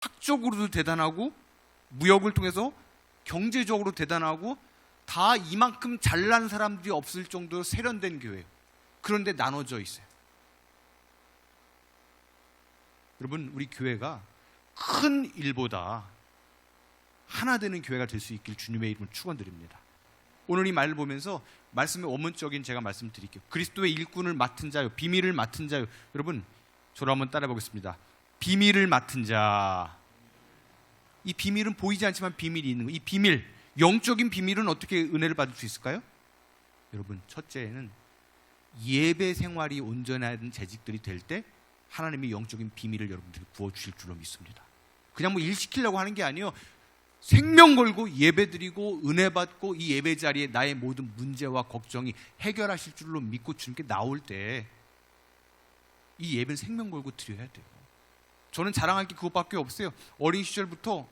학적으로도 대단하고 무역을 통해서 경제적으로 대단하고 다 이만큼 잘난 사람들이 없을 정도로 세련된 교회예요. 그런데 나눠져 있어요. 여러분, 우리 교회가 큰 일보다 하나 되는 교회가 될 수 있길 주님의 이름으로 축원드립니다. 오늘 이 말을 보면서 말씀의 원문적인 제가 말씀드릴게요. 그리스도의 일꾼을 맡은 자요, 비밀을 맡은 자요. 여러분, 저를 한번 따라해 보겠습니다. 비밀을 맡은 자. 이 비밀은 보이지 않지만 비밀이 있는 거예요. 이 비밀, 영적인 비밀은 어떻게 은혜를 받을 수 있을까요? 여러분, 첫째는 예배 생활이 온전한 재직들이 될 때 하나님이 영적인 비밀을 여러분들에게 부어주실 줄로 믿습니다. 그냥 뭐 일 시키려고 하는 게 아니에요. 생명 걸고 예배 드리고 은혜 받고 이 예배 자리에 나의 모든 문제와 걱정이 해결하실 줄로 믿고 주님께 나올 때 이 예배는 생명 걸고 드려야 돼요. 저는 자랑할 게 그것밖에 없어요. 어린 시절부터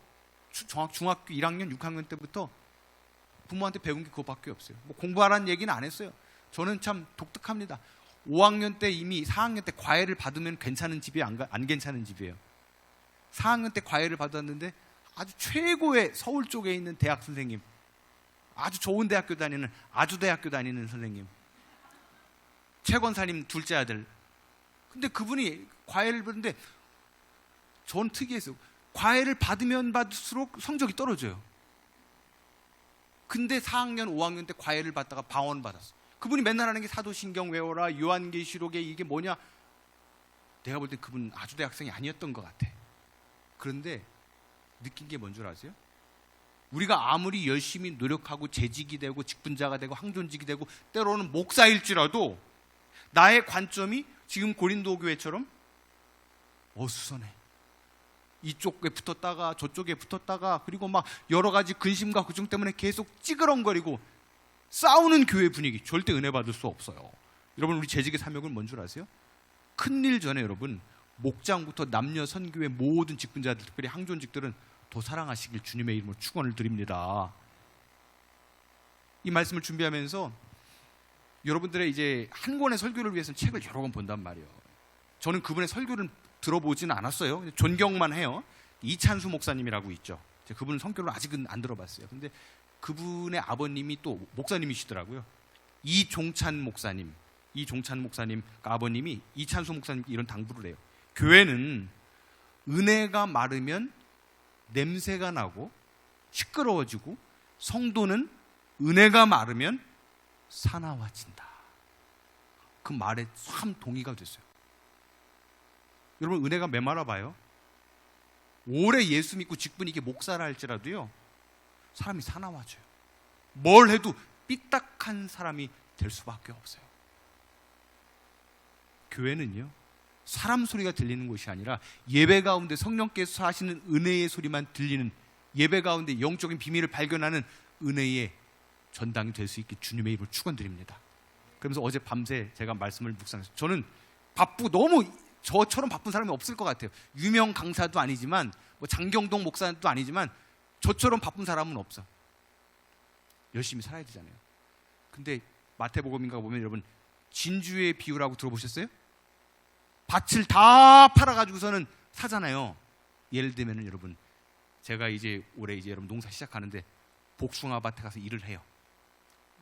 중학교 1학년, 6학년 때부터 부모한테 배운 게 그것밖에 없어요. 뭐 공부하라는 얘기는 안 했어요. 저는 참 독특합니다. 5학년 때 이미 4학년 때 과외를 받으면 괜찮은 집이 안 괜찮은 집이에요. 4학년 때 과외를 받았는데 아주 최고의 서울 쪽에 있는 대학 선생님, 아주 좋은 대학교 다니는 아주대학교 다니는 선생님, 최 권사님 둘째 아들. 근데 그분이 과외를 받는데 전 특이했어요. 과외를 받으면 받을수록 성적이 떨어져요. 근데 4학년, 5학년 때 과외를 받다가 방언 받았어. 그분이 맨날 하는 게 사도신경 외워라, 요한계시록에 이게 뭐냐. 내가 볼 때 그분 아주대학생이 아니었던 것 같아. 그런데 느낀 게 뭔 줄 아세요? 우리가 아무리 열심히 노력하고 재직이 되고 직분자가 되고 항존직이 되고 때로는 목사일지라도 나의 관점이 지금 고린도 교회처럼 어수선해. 이쪽에 붙었다가 저쪽에 붙었다가 그리고 막 여러 가지 근심과 걱정 때문에 계속 찌그렁거리고 싸우는 교회 분위기, 절대 은혜 받을 수 없어요. 여러분, 우리 재직의 사명은 뭔 줄 아세요? 큰일 전에 여러분, 목장부터 남녀 선교회 모든 직분자들, 특별히 항존직들은 더 사랑하시길 주님의 이름으로 축원을 드립니다. 이 말씀을 준비하면서 여러분들의 이제 한 권의 설교를 위해서는 책을 여러 권 본단 말이에요. 저는 그분의 설교를 들어보지는 않았어요. 존경만 해요. 이찬수 목사님이라고 있죠. 그분은 성교를 아직은 안 들어봤어요. 근데 그분의 아버님이 또 목사님이시더라고요. 이종찬 목사님 아버님이 이찬수 목사님께 이런 당부를 해요. 교회는 은혜가 마르면 냄새가 나고 시끄러워지고 성도는 은혜가 마르면 사나워진다. 그 말에 참 동의가 됐어요. 여러분, 은혜가 메말라 봐요. 오래 예수 믿고 직분이 이게 목사라 할지라도요, 사람이 사나워져요. 뭘 해도 삐딱한 사람이 될 수밖에 없어요. 교회는요, 사람 소리가 들리는 곳이 아니라 예배 가운데 성령께서 하시는 은혜의 소리만 들리는, 예배 가운데 영적인 비밀을 발견하는 은혜의 전당이 될 수 있게 주님의 이름으로 축원드립니다. 그러면서 어제 밤새 제가 말씀을 묵상했어요. 저는 너무 저처럼 바쁜 사람이 없을 것 같아요. 유명 강사도 아니지만 뭐 장경동 목사도 아니지만 저처럼 바쁜 사람은 없어. 열심히 살아야 되잖아요. 근데 마태복음인가 보면 여러분, 진주의 비유라고 들어보셨어요? 밭을 다 팔아가지고서는 사잖아요. 예를 들면 여러분, 제가 이제 올해 이제 여러분 농사 시작하는데 복숭아 밭에 가서 일을 해요.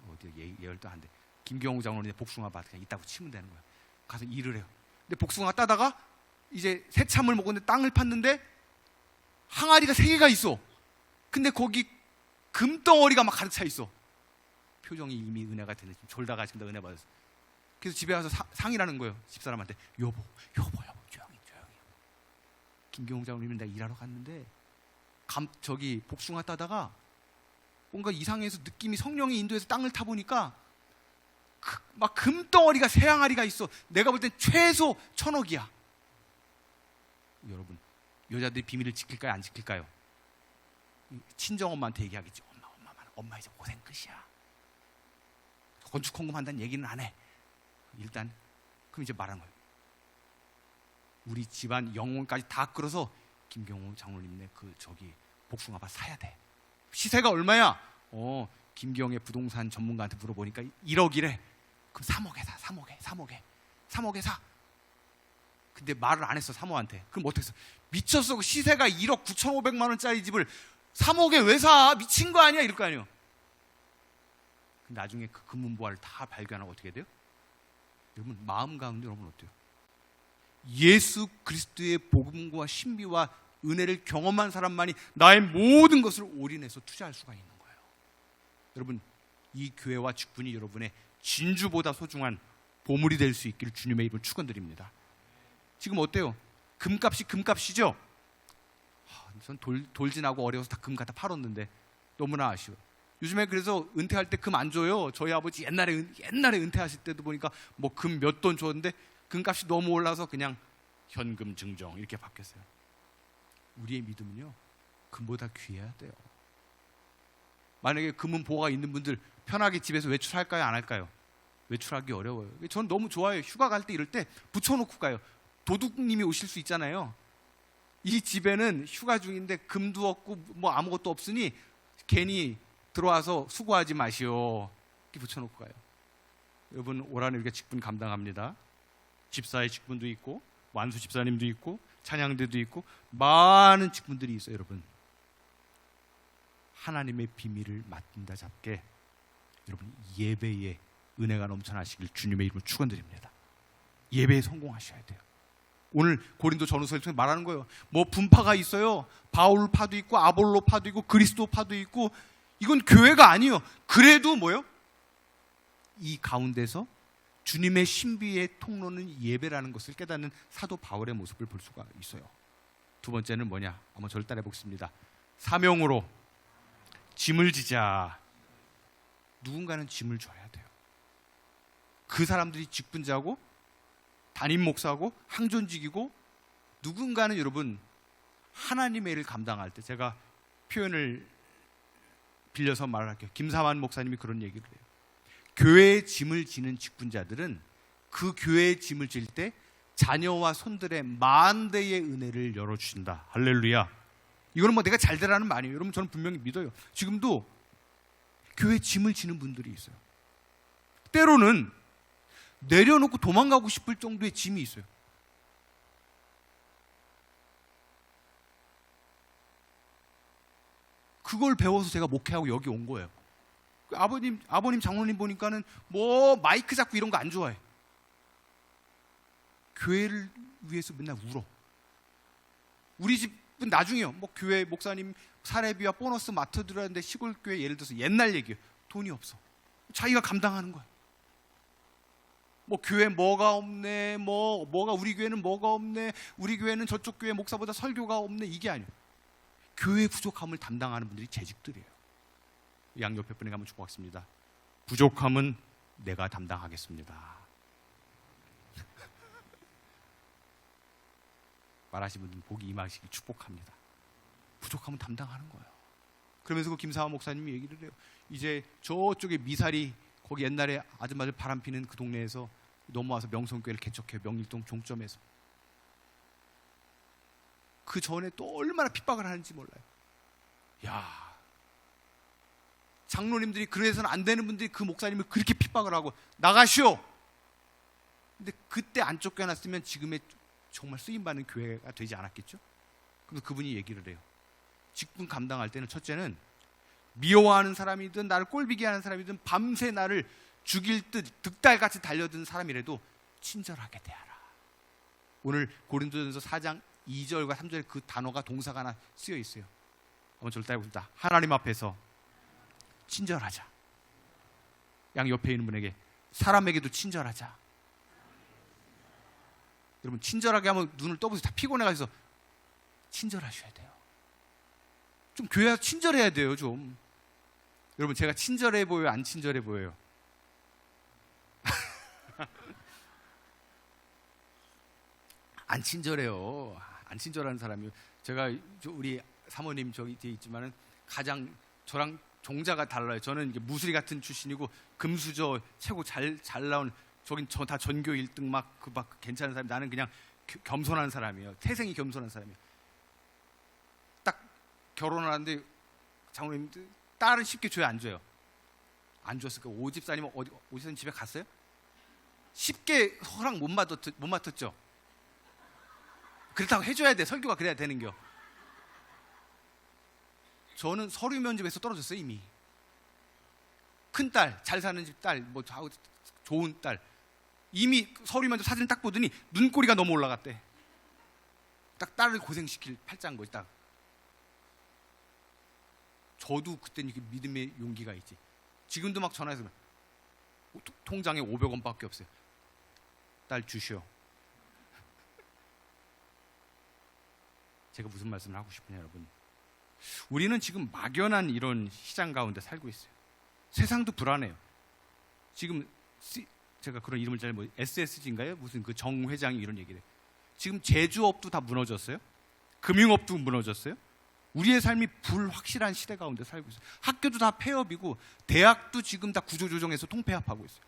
어디 예열도 안 돼. 김경호 장로는 복숭아 밭에 그냥 있다고 치면 되는 거야. 가서 일을 해요. 근데 복숭아 따다가 이제 새참을 먹었는데 땅을 팠는데 항아리가 3개가 있어. 근데 거기 금덩어리가 막 가득 차 있어. 표정이 이미 은혜가 되네. 지금 졸다가 지금 은혜 받았어. 그래서 집에 가서 상의라는 거예요. 집사람한테. 여보, 조용히. 김경호 장로님은 내가 일하러 갔는데 복숭아 따다가 뭔가 이상해서 느낌이, 성령이 인도해서 땅을 타보니까 막 금덩어리가 3항아리가 있어. 내가 볼 땐 최소 1,000억이야. 여러분, 여자들이 비밀을 지킬까요, 안 지킬까요? 친정엄마한테 얘기하겠지. 엄마 이제 고생 끝이야. 건축 헌금한다는 얘기는 안 해. 일단 그럼 이제 말하는 거예요. 우리 집안 영혼까지 다 끌어서 김경호 장로님네 저기 복숭아밭 사야 돼. 시세가 얼마야? 김경의 부동산 전문가한테 물어보니까 1억이래. 그럼 3억에 사. 근데 말을 안 했어, 사모한테. 그럼 어떻게 했어? 미쳤어. 시세가 1억 9,500만 원짜리 집을 3억에 왜 사? 미친 거 아니야? 이럴 거 아니에요. 나중에 그 금은보화를 다 발견하고 어떻게 돼요? 여러분 마음 가운데 여러분 어때요? 예수 그리스도의 복음과 신비와 은혜를 경험한 사람만이 나의 모든 것을 올인해서 투자할 수가 있는 거예요. 여러분 이 교회와 직분이 여러분의 진주보다 소중한 보물이 될 수 있기를 주님의 이름으로 축원드립니다. 지금 어때요? 금값이 금값이죠? 전 돌진하고 어려워서 다 금 갖다 팔았는데 너무나 아쉬워요. 요즘에 그래서 은퇴할 때 금 안 줘요. 저희 아버지 옛날에 은퇴하실 때도 보니까 뭐 금 몇 돈 줬는데 금값이 너무 올라서 그냥 현금 증정 이렇게 바뀌었어요. 우리의 믿음은요 금보다 귀해야 돼요. 만약에 금은 보화가 있는 분들 편하게 집에서 외출할까요? 안 할까요? 외출하기 어려워요. 저는 너무 좋아요. 휴가 갈 때 이럴 때 붙여놓고 가요. 도둑님이 오실 수 있잖아요. 이 집에는 휴가 중인데 금도 없고 뭐 아무것도 없으니 괜히 들어와서 수고하지 마시오. 이렇게 붙여놓고 가요. 여러분 올 한해 우리가 직분 감당합니다. 집사의 직분도 있고 완수 집사님도 있고 찬양대도 있고 많은 직분들이 있어요. 여러분 하나님의 비밀을 맡는다 잡게 여러분 예배에 은혜가 넘쳐나시길 주님의 이름으로 축원드립니다. 예배에 성공하셔야 돼요. 오늘 고린도 전후서를 통해 말하는 거예요. 뭐 분파가 있어요. 바울파도 있고 아볼로파도 있고 그리스도파도 있고 이건 교회가 아니에요. 그래도 뭐요? 이 가운데서 주님의 신비의 통로는 예배라는 것을 깨닫는 사도 바울의 모습을 볼 수가 있어요. 두 번째는 뭐냐? 한번 저를 따라해 보겠습니다. 사명으로 짐을 지자. 누군가는 짐을 져야 돼요. 그 사람들이 직분자고 담임 목사고 항존직이고 누군가는 여러분 하나님의 일을 감당할 때 제가 표현을 빌려서 말할게요. 김사만 목사님이 그런 얘기를 해요. 교회의 짐을 지는 직분자들은 그 교회의 짐을 질 때 자녀와 손들의 만대의 은혜를 열어주신다. 할렐루야. 이거는 뭐 내가 잘 되라는 말이에요. 여러분 저는 분명히 믿어요. 지금도 교회 짐을 지는 분들이 있어요. 때로는 내려놓고 도망가고 싶을 정도의 짐이 있어요. 그걸 배워서 제가 목회하고 여기 온 거예요. 아버님 장로님 보니까는 뭐 마이크 잡고 이런 거 안 좋아해. 교회를 위해서 맨날 울어. 우리 집은 나중에요. 뭐 교회 목사님 사례비와 보너스 맡아드렸는데 시골 교회 예를 들어서 옛날 얘기예요. 돈이 없어. 자기가 감당하는 거야. 뭐 교회 뭐가 없네, 뭐가 우리 교회는 뭐가 없네, 우리 교회는 저쪽 교회 목사보다 설교가 없네, 이게 아니에요. 교회 부족함을 담당하는 분들이 재직들이에요. 양옆에 분에게 한번 축복하겠습니다. 부족함은 내가 담당하겠습니다. 말하시는 분들 복이 임하시길 축복합니다. 부족함은 담당하는 거예요. 그러면서 그 김사화 목사님이 얘기를 해요. 이제 저쪽에 미사리 거기 옛날에 아줌마들 바람 피는 그 동네에서 넘어와서 명성교회를 개척해요. 명일동 종점에서. 그 전에 또 얼마나 핍박을 하는지 몰라요. 야, 장로님들이 그래서는 안 되는 분들이 그 목사님을 그렇게 핍박을 하고 나가시오. 근데 그때 안 쫓겨났으면 지금의 정말 쓰임받는 교회가 되지 않았겠죠? 그래서 그분이 얘기를 해요. 직분 감당할 때는 첫째는 미워하는 사람이든 나를 꼴비게 하는 사람이든 밤새 나를 죽일 듯 득달같이 달려든 사람이라도 친절하게 대하라. 오늘 고린도전서 4장 2절과 3절에 그 단어가 동사가 하나 쓰여 있어요. 한번 저를 따라해봅시다. 하나님 앞에서 친절하자. 양 옆에 있는 분에게 사람에게도 친절하자. 여러분 친절하게 하면 눈을 떠보세요. 다 피곤해가지고 친절하셔야 돼요. 좀 교회에서 친절해야 돼요. 좀. 여러분 제가 친절해 보여요? 안 친절해 보여요? 안 친절해요. 안 친절한 사람이요. 제가 우리 사모님 저기 뒤에 있지만은 가장 저랑 종자가 달라요. 저는 이게 무술이 같은 출신이고 금수저 최고 잘 나온 저긴 저 다 전교 1등 막 괜찮은 사람. 나는 그냥 겸손한 사람이에요. 태생이 겸손한 사람이에요. 딱 결혼을 하는데 장모님 딸은 쉽게 줘야 안 줘요. 안 줬을까? 오집사님 오집사님 집에 갔어요? 쉽게 허락 못 맡았죠. 그렇다고 해줘야 돼. 설교가 그래야 되는겨. 저는 서류 면접에서 떨어졌어요. 이미. 큰딸, 잘 사는 집 딸, 뭐 좋은 딸, 이미 서류 면접 사진 딱 보더니 눈꼬리가 너무 올라갔대. 딱 딸을 고생시킬 팔자인 거지. 딱. 저도 그때는 믿음의 용기가 있지. 지금도 막 전화해서 통장에 500원밖에 없어요. 딸 주시오. 제가 무슨 말씀을 하고 싶으냐, 여러분. 우리는 지금 막연한 이런 시장 가운데 살고 있어요. 세상도 불안해요. 지금 제가 그런 이름을 잘 SSG인가요? 무슨 그 정 회장이 이런 얘기를 해요. 지금 제주업도 다 무너졌어요. 금융업도 무너졌어요. 우리의 삶이 불확실한 시대 가운데 살고 있어요. 학교도 다 폐업이고 대학도 지금 다 구조조정해서 통폐합하고 있어요.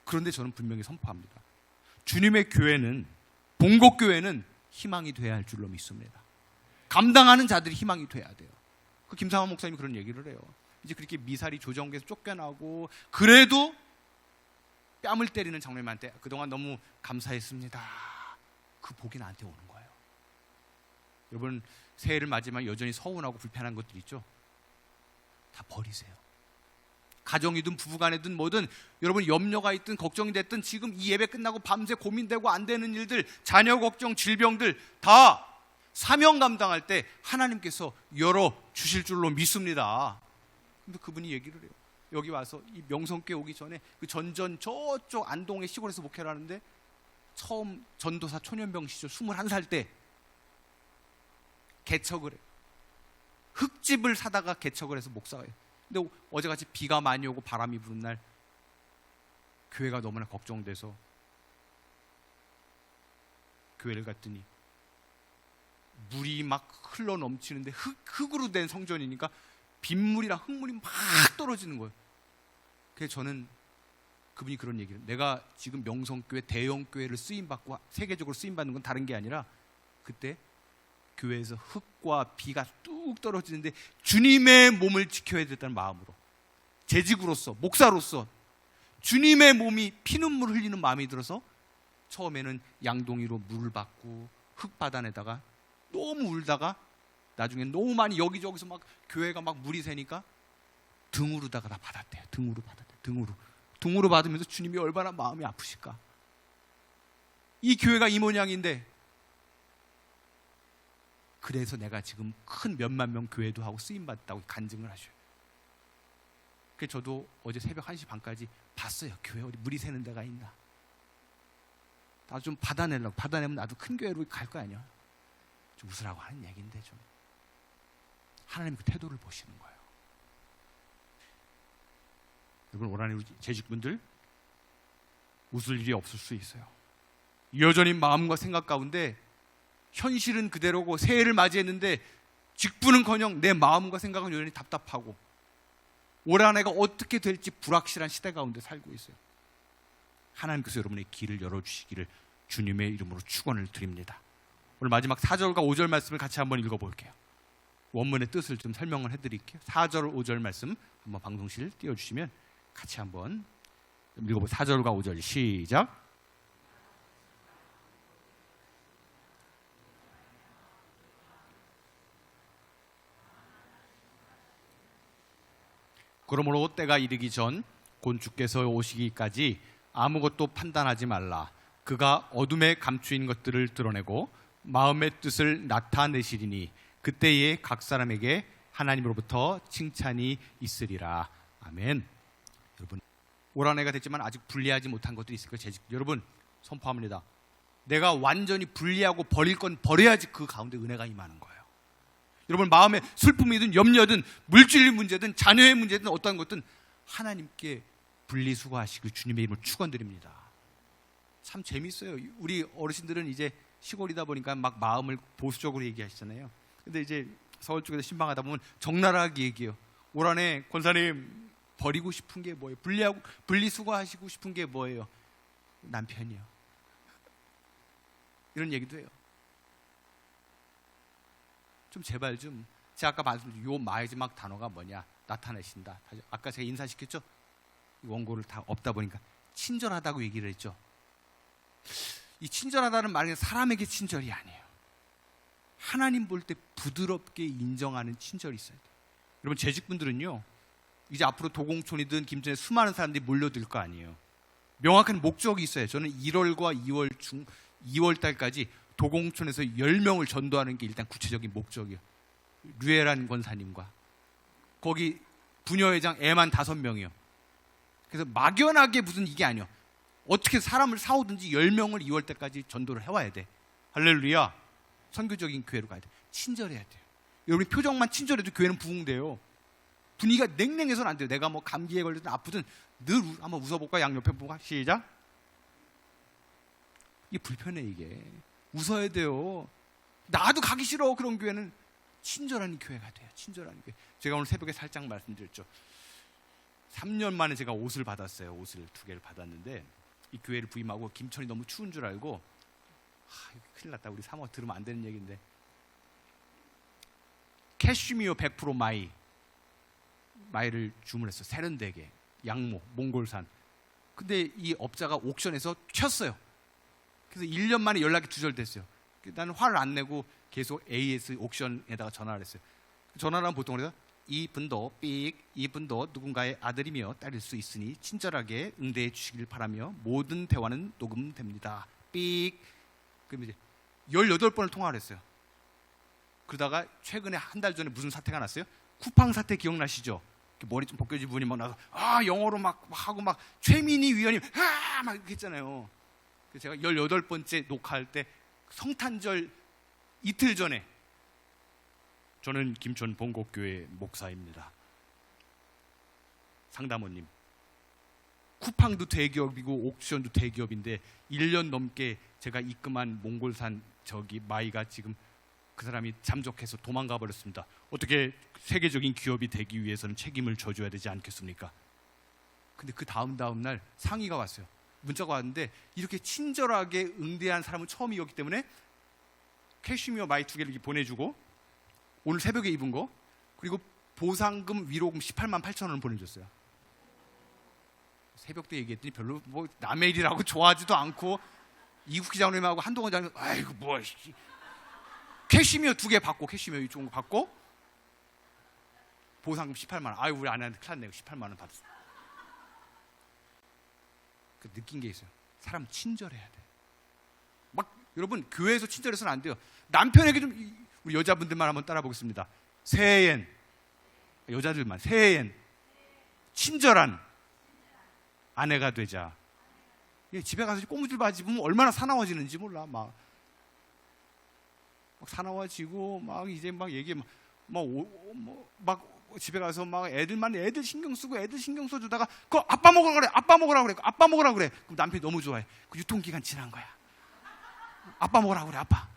그런데 저는 분명히 선포합니다. 주님의 교회는, 봉곡교회는 희망이 돼야 할 줄로 믿습니다. 감당하는 자들이 희망이 돼야 돼요. 그 김상환 목사님이 그런 얘기를 해요. 이제 그렇게 미사리 조정계에서 쫓겨나고 그래도 뺨을 때리는 장로님한테 그동안 너무 감사했습니다. 그 복이 나한테 오는 거예요. 여러분, 새해를 맞이하면 여전히 서운하고 불편한 것들 있죠? 다 버리세요. 가정이든 부부간이든 뭐든 여러분 염려가 있든 걱정이 됐든 지금 이 예배 끝나고 밤새 고민되고 안 되는 일들, 자녀 걱정, 질병들 다 사명 감당할 때 하나님께서 열어주실 줄로 믿습니다. 근데 그분이 얘기를 해요. 여기 와서 이 명성교회 오기 전에 그 전전 저쪽 안동의 시골에서 목회를 하는데 처음 전도사 초년병 시절 21살 때 개척을 해요. 흙집을 사다가 개척을 해서 목사가 해요. 근데 어제같이 비가 많이 오고 바람이 부는 날 교회가 너무나 걱정돼서 교회를 갔더니 물이 막 흘러 넘치는데 흙으로 된 성전이니까 빗물이랑 흙물이 막 떨어지는 거예요. 그래서 저는 그분이 그런 얘기를, 내가 지금 명성교회 대형교회를 쓰임받고 세계적으로 쓰임받는 건 다른 게 아니라 그때 교회에서 흙과 비가 뚝 떨어지는데 주님의 몸을 지켜야 됐다는 마음으로, 재직으로서, 목사로서 주님의 몸이 피눈물 흘리는 마음이 들어서 처음에는 양동이로 물을 받고 흙 바다내다가 너무 울다가 나중에 너무 많이 여기저기서 막 교회가 막 물이 새니까 등으로다가 다 받았대요. 등으로 받았대요. 등으로 받으면서 주님이 얼마나 마음이 아프실까. 이 교회가 이 모양인데 그래서 내가 지금 큰 몇만 명 교회도 하고 쓰임받았다고 간증을 하셔요. 그래서 저도 어제 새벽 1시 반까지 봤어요. 교회 어디 물이 새는 데가 있나. 나도 좀 받아내려고. 받아내면 나도 큰 교회로 갈 거 아니야. 좀 웃으라고 하는 얘기인데 좀 하나님 그 태도를 보시는 거예요. 여러분, 오라는 우리 재직분들 웃을 일이 없을 수 있어요. 여전히 마음과 생각 가운데 현실은 그대로고 새해를 맞이했는데 직분은커녕 내 마음과 생각은 여전히 답답하고 올 한 해가 어떻게 될지 불확실한 시대 가운데 살고 있어요. 하나님께서 여러분의 길을 열어주시기를 주님의 이름으로 축원을 드립니다. 오늘 마지막 4절과 5절 말씀을 같이 한번 읽어볼게요. 원문의 뜻을 좀 설명을 해드릴게요. 4절, 5절 말씀 한번 방송실 띄워주시면 같이 한번 읽어볼게요. 4절과 5절 시작. 그러므로 때가 이르기 전 곧 주께서 오시기까지 아무것도 판단하지 말라. 그가 어둠에 감추인 것들을 드러내고 마음의 뜻을 나타내시리니 그때에 각 사람에게 하나님으로부터 칭찬이 있으리라. 아멘. 여러분, 올 한 해가 됐지만 아직 분리하지 못한 것들이 있을 거예요. 여러분, 선포합니다. 내가 완전히 분리하고 버릴 건 버려야지 그 가운데 은혜가 임하는 거예요. 여러분, 마음에 슬픔이든 염려든 물질 문제든 자녀의 문제든 어떤 것든 하나님께 분리수거하시고 주님의 이름을 축원드립니다. 참 재밌어요. 우리 어르신들은 이제 시골이다 보니까 막 마음을 보수적으로 얘기하시잖아요. 근데 이제 서울 쪽에서 신방하다 보면 적나라하게 얘기해요. 올 한 해 권사님 버리고 싶은 게 뭐예요? 분리수거하시고 싶은 게 뭐예요? 남편이요. 이런 얘기도 해요. 좀 제발 좀, 제가 아까 말씀드린 요 마지막 단어가 뭐냐? 나타내신다. 아까 제가 인사시켰죠? 원고를 다 없다 보니까 친절하다고 얘기를 했죠. 이 친절하다는 말은 사람에게 친절이 아니에요. 하나님 볼 때 부드럽게 인정하는 친절이 있어야 돼요. 여러분, 재직분들은요, 이제 앞으로 도공촌이든 김천에 수많은 사람들이 몰려들 거 아니에요. 명확한 목적이 있어요. 저는 1월과 2월 달까지 도공촌에서 10명을 전도하는 게 일단 구체적인 목적이에요. 류에란 권사님과 거기 부녀회장 애만 5명이요. 그래서 막연하게 무슨 이게 아니에요. 어떻게 사람을 사오든지 10명을 2월 때까지 전도를 해와야 돼. 할렐루야. 선교적인 교회로 가야 돼. 친절해야 돼요. 여러분이 표정만 친절해도 교회는 부흥돼요. 분위기가 냉랭해서는 안 돼요. 내가 뭐 감기에 걸리든 아프든 늘 한번 웃어볼까? 양옆에 보고 시작. 이게 불편해. 이게 웃어야 돼요. 나도 가기 싫어. 그런 교회는 친절한 교회가 돼요. 친절한 교회. 제가 오늘 새벽에 살짝 말씀드렸죠. 3년 만에 제가 옷을 받았어요. 옷을 2개를 받았는데 이 교회를 부임하고 김천이 너무 추운 줄 알고 큰일 났다. 우리 사모 들으면 안 되는 얘기인데 캐슈미어 100% 마이를 주문했어요. 세련되게 양모 몽골산. 근데 이 업자가 옥션에서 튀었어요. 그래서 1년 만에 연락이 두절됐어요. 나는 화를 안 내고 계속 AS 옥션에다가 전화를 했어요. 전화를 하면 보통 그래서 이분도 누군가의 아들이며 딸일 수 있으니 친절하게 응대해 주시길 바라며 모든 대화는 녹음됩니다. 그럼 이제 18번을 통화를 했어요. 그러다가 최근에 한 달 전에 무슨 사태가 났어요? 쿠팡 사태 기억나시죠? 머리 좀 벗겨진 분이 막 나서 영어로 막 하고 막 최민희 위원님 막 이렇게 했잖아요. 그래서 제가 18번째 녹화할 때 성탄절 이틀 전에 저는 김천 본곡교회 목사입니다. 상담원님, 쿠팡도 대기업이고 옥션도 대기업인데 1년 넘게 제가 입금한 몽골산 마이가 지금 그 사람이 잠적해서 도망가 버렸습니다. 어떻게 세계적인 기업이 되기 위해서는 책임을 져줘야 되지 않겠습니까? 근데 그 다음 날 상의가 왔어요. 문자가 왔는데 이렇게 친절하게 응대한 사람은 처음이었기 때문에 캐시미어 마이 2개를 이렇게 보내주고 오늘 새벽에 입은 거 그리고 보상금 위로금 18만 8천 원을 보내줬어요. 새벽 때 얘기했더니 별로 뭐 남의 일이라고 좋아하지도 않고 이국 기자님하고 한동훈 장님 아이고 뭐 캐시미어 2개 받고 캐시미어 이 좋은 거 받고 보상금 18만 원. 아유 우리 아내한테 큰일 났네. 18만 원 받았어. 그 느낀 게 있어요. 사람 친절해야 돼. 막 여러분 교회에서 친절해서는 안 돼요. 남편에게 좀 우리 여자분들만 한번 따라 보겠습니다. 새해엔 여자들만 새해엔 친절한 아내가 되자. 집에 가서 꼬무줄 바지 입으면 얼마나 사나워지는지 몰라. 막 사나워지고 막 이제 막 얘기 막 집에 가서 막 애들 신경 쓰고 애들 신경 써주다가 그 아빠 먹으라 그래. 아빠 먹으라 그래. 그럼 남편이 너무 좋아해. 그 유통기간 지난 거야. 아빠 먹으라 그래. 아빠.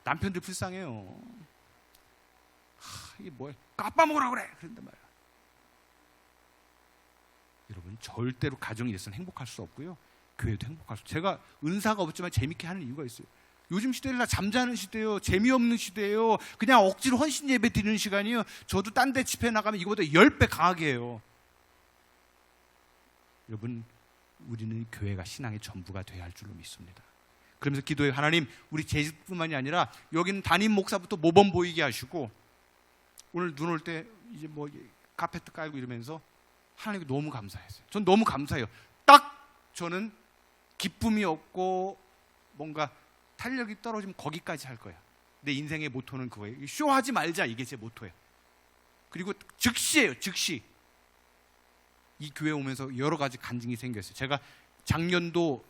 남편들 불쌍해요. 이게 뭐야? 아빠 먹으라 그래. 그런단 말이야. 여러분 절대로 가정이 있어서는 행복할 수 없고요. 교회도 행복할 수. 제가 은사가 없지만 재밌게 하는 이유가 있어요. 요즘 시대는 잠자는 시대예요. 재미없는 시대예요. 그냥 억지로 헌신 예배 드리는 시간이에요. 저도 딴 데 집회 나가면 이거보다 10배 강하게 해요. 여러분 우리는 교회가 신앙의 전부가 되어야 할 줄로 믿습니다. 그러면서 기도해. 하나님 우리 재직뿐만이 아니라 여기는 담임 목사부터 모범 보이게 하시고 오늘 눈 올 때 이제 뭐 카페트 깔고 이러면서 하나님께 너무 감사했어요. 전 너무 감사해요. 딱 저는 기쁨이 없고 뭔가 탄력이 떨어지면 거기까지 할 거야. 내 인생의 모토는 그거예요. 쇼하지 말자. 이게 제 모토예요. 그리고 즉시예요. 즉시. 이 교회 오면서 여러 가지 간증이 생겼어요. 제가 작년도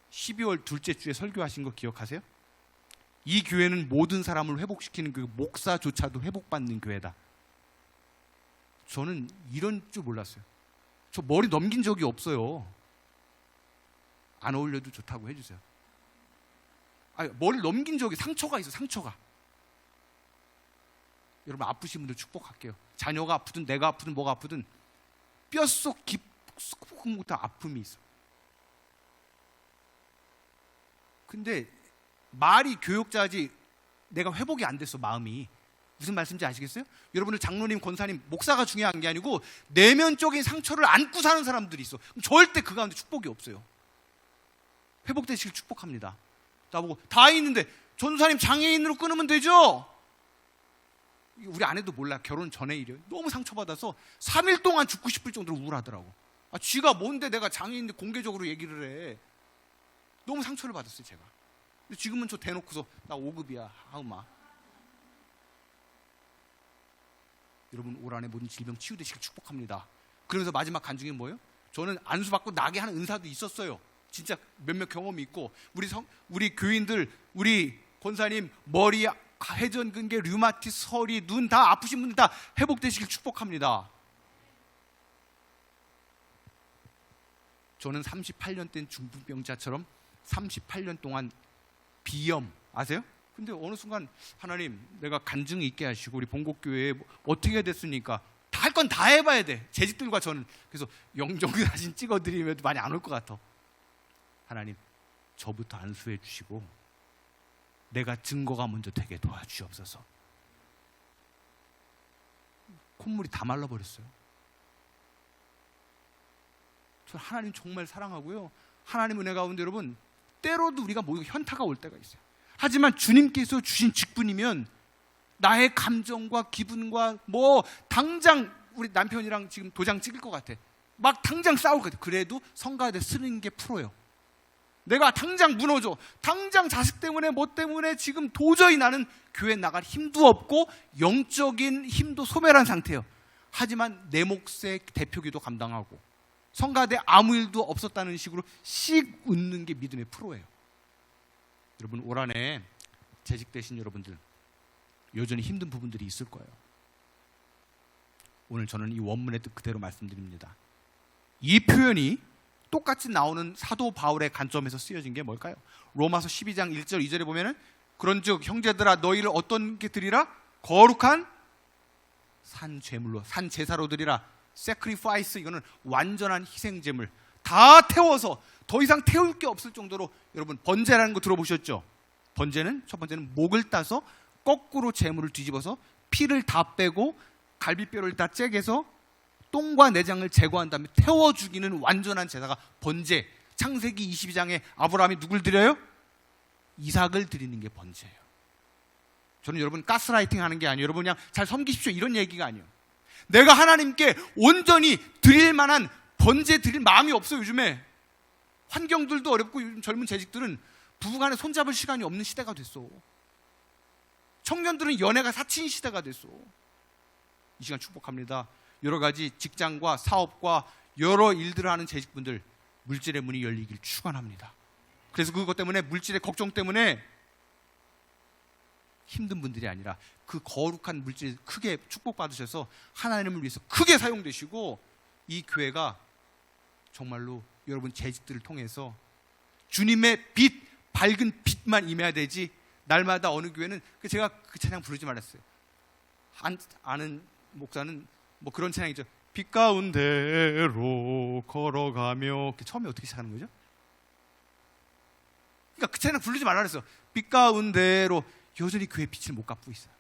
12월 둘째 주에 설교하신 거 기억하세요? 이 교회는 모든 사람을 회복시키는 그 목사조차도 회복받는 교회다. 저는 이런 줄 몰랐어요. 저 머리 넘긴 적이 없어요. 안 어울려도 좋다고 해주세요. 머리 넘긴 적이 상처가 있어. 상처가. 여러분 아프신 분들 축복할게요. 자녀가 아프든 내가 아프든 뭐가 아프든 뼛속 깊은부터 아픔이 있어. 근데 말이 교육자지 내가 회복이 안 됐어. 마음이. 무슨 말씀인지 아시겠어요? 여러분들 장로님, 권사님, 목사가 중요한 게 아니고 내면적인 상처를 안고 사는 사람들이 있어. 그럼 절대 그 가운데 축복이 없어요. 회복되시길 축복합니다. 나보고 다 있는데 전도사님 장애인으로 끊으면 되죠? 우리 아내도 몰라. 결혼 전에 일이에요. 너무 상처받아서 3일 동안 죽고 싶을 정도로 우울하더라고. 쥐가 뭔데 내가 장애인인데 공개적으로 얘기를 해. 너무 상처를 받았어요, 제가. 근데 지금은 저 대놓고서 나 5급이야. 하음아. 여러분, 올 한해 모든 질병 치유되시길 축복합니다. 그러면서 마지막 간증이 뭐예요? 저는 안수받고 나게 하는 은사도 있었어요. 진짜 몇몇 경험이 있고, 우리 교인들, 우리 권사님 머리, 회전근개, 류마티스, 허리, 눈 다 아프신 분들 다 회복되시길 축복합니다. 저는 38년 된 중풍병자처럼 38년 동안 비염, 아세요? 근데 어느 순간 하나님, 내가 간증이 있게 하시고 우리 본국교회에 어떻게 됐으니까 다 할 건 다 해봐야 돼. 재직들과 저는. 그래서 영정 사진 찍어드리면 많이 안 올 것 같아. 하나님, 저부터 안수해 주시고 내가 증거가 먼저 되게 도와주옵소서. 콧물이 다 말라버렸어요. 저 하나님 정말 사랑하고요. 하나님 은혜 가운데 여러분, 때로도 우리가 현타가 올 때가 있어요. 하지만 주님께서 주신 직분이면 나의 감정과 기분과 당장 우리 남편이랑 지금 도장 찍을 것 같아. 막 당장 싸울 것 같아. 그래도 성가대 쓰는 게 프로예요. 내가 당장 무너져. 당장 자식 때문에 뭐 때문에 지금 도저히 나는 교회 나갈 힘도 없고 영적인 힘도 소멸한 상태예요. 하지만 내 몫의 대표기도 감당하고 성가대 아무 일도 없었다는 식으로 씩 웃는 게 믿음의 프로예요. 여러분, 올 한해 재직되신 여러분들 여전히 힘든 부분들이 있을 거예요. 오늘 저는 이 원문의 뜻 그대로 말씀드립니다. 이 표현이 똑같이 나오는 사도 바울의 관점에서 쓰여진 게 뭘까요? 로마서 12장 1절 2절에 보면은 그런즉 형제들아 너희를 어떤 게 드리라? 거룩한 산 제물로, 산 제사로 드리라. sacrifice, 이거는 완전한 희생 제물. 다 태워서 더 이상 태울 게 없을 정도로. 여러분, 번제라는 거 들어보셨죠? 번제는 첫 번째는 목을 따서 거꾸로 제물을 뒤집어서 피를 다 빼고 갈비뼈를 다 째게서 똥과 내장을 제거한 다음에 태워 죽이는 완전한 제사가 번제. 창세기 22장에 아브라함이 누굴 드려요? 이삭을 드리는 게 번제예요. 저는 여러분 가스라이팅 하는 게 아니에요. 여러분 그냥 잘 섬기십시오 이런 얘기가 아니에요. 내가 하나님께 온전히 드릴 만한 번제 드릴 마음이 없어요. 요즘에 환경들도 어렵고 요즘 젊은 재직들은 부부간에 손잡을 시간이 없는 시대가 됐어. 청년들은 연애가 사치인 시대가 됐어. 이 시간 축복합니다. 여러 가지 직장과 사업과 여러 일들을 하는 재직분들 물질의 문이 열리길 축원합니다. 그래서 그것 때문에 물질의 걱정 때문에 힘든 분들이 아니라 그 거룩한 물질 크게 축복받으셔서 하나님을 위해서 크게 사용되시고 이 교회가 정말로 여러분 재직들을 통해서 주님의 빛, 밝은 빛만 임해야 되지 날마다 어느 교회는 제가 그 찬양 부르지 말았어요. 아는 목사는 뭐 그런 찬양이죠. 빛 가운데로 걸어가며. 처음에 어떻게 시작하는 거죠? 그러니까 그 찬양 부르지 말라 그랬어. 빛 가운데로. 여전히 교회 빛을 못 갚고 있어요.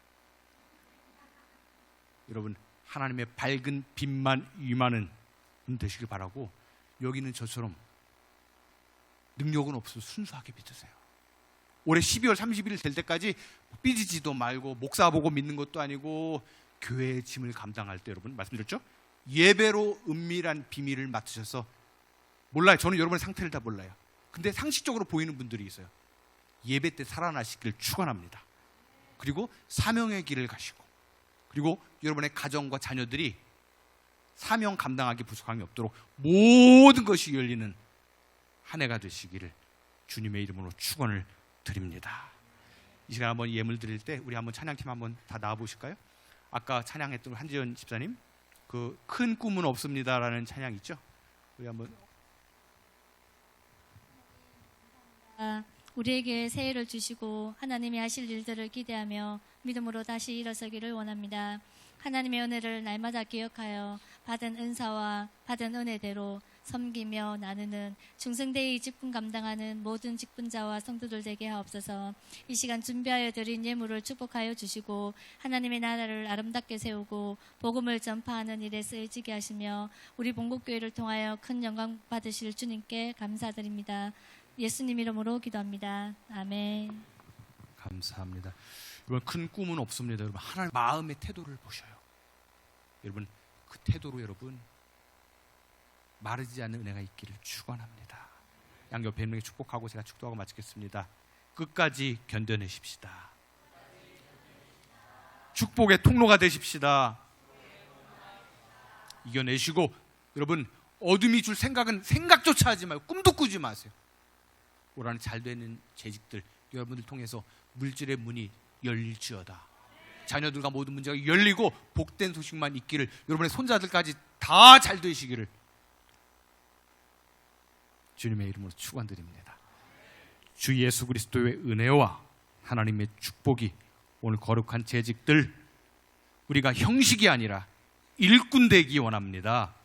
여러분, 하나님의 밝은 빛만 임하는 분 되시길 바라고, 여기는 저처럼 능력은 없어도 순수하게 믿으세요. 올해 12월 31일 될 때까지 삐지지도 말고 목사 보고 믿는 것도 아니고 교회의 짐을 감당할 때 여러분 말씀드렸죠? 예배로 은밀한 비밀을 맡으셔서 몰라요. 저는 여러분의 상태를 다 몰라요. 근데 상식적으로 보이는 분들이 있어요. 예배 때 살아나시길 축원합니다. 그리고 사명의 길을 가시고, 그리고 여러분의 가정과 자녀들이 사명 감당하기 부족함이 없도록 모든 것이 열리는 한 해가 되시기를 주님의 이름으로 축원을 드립니다. 이 시간 한번 예물 드릴 때 우리 한번 찬양팀 한번 다 나와 보실까요? 아까 찬양했던 한지연 집사님 그 큰 꿈은 없습니다라는 찬양 있죠? 우리 한번. 우리에게 새해를 주시고 하나님이 하실 일들을 기대하며 믿음으로 다시 일어서기를 원합니다. 하나님의 은혜를 날마다 기억하여 받은 은사와 받은 은혜대로 섬기며 나누는 중생대의 직분 감당하는 모든 직분자와 성도들 되게 하옵소서. 이 시간 준비하여 드린 예물을 축복하여 주시고 하나님의 나라를 아름답게 세우고 복음을 전파하는 일에 쓰여지게 하시며 우리 본국교회를 통하여 큰 영광 받으실 주님께 감사드립니다. 예수님 이름으로 기도합니다. 아멘. 감사합니다. 여러분, 큰 꿈은 없습니다. 여러분, 하나님 마음의 태도를 보셔요. 여러분, 그 태도로 여러분 마르지 않는 은혜가 있기를 축원합니다. 양옆에 있는 분에게 축복하고 제가 축도하고 마치겠습니다. 끝까지 견뎌내십시다. 축복의 통로가 되십시다. 이겨내시고 여러분, 어둠이 줄 생각은 생각조차 하지 말고 꿈도 꾸지 마세요. 올 한해 잘 되는 재직들 여러분들 통해서 물질의 문이 열릴지어다. 자녀들과 모든 문제가 열리고 복된 소식만 있기를, 여러분의 손자들까지 다 잘 되시기를 주님의 이름으로 축원드립니다. 주 예수 그리스도의 은혜와 하나님의 축복이 오늘 거룩한 재직들, 우리가 형식이 아니라 일꾼 되기 원합니다.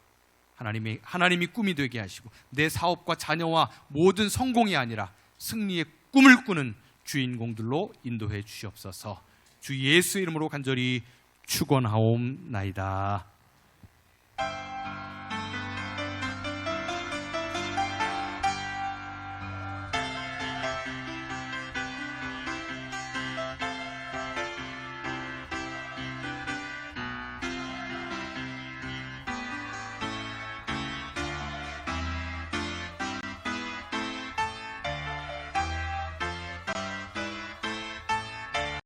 하나님이 꿈이 되게 하시고 내 사업과 자녀와 모든 성공이 아니라 승리의 꿈을 꾸는 주인공들로 인도해 주시옵소서. 주 예수 이름으로 간절히 축원하옵나이다.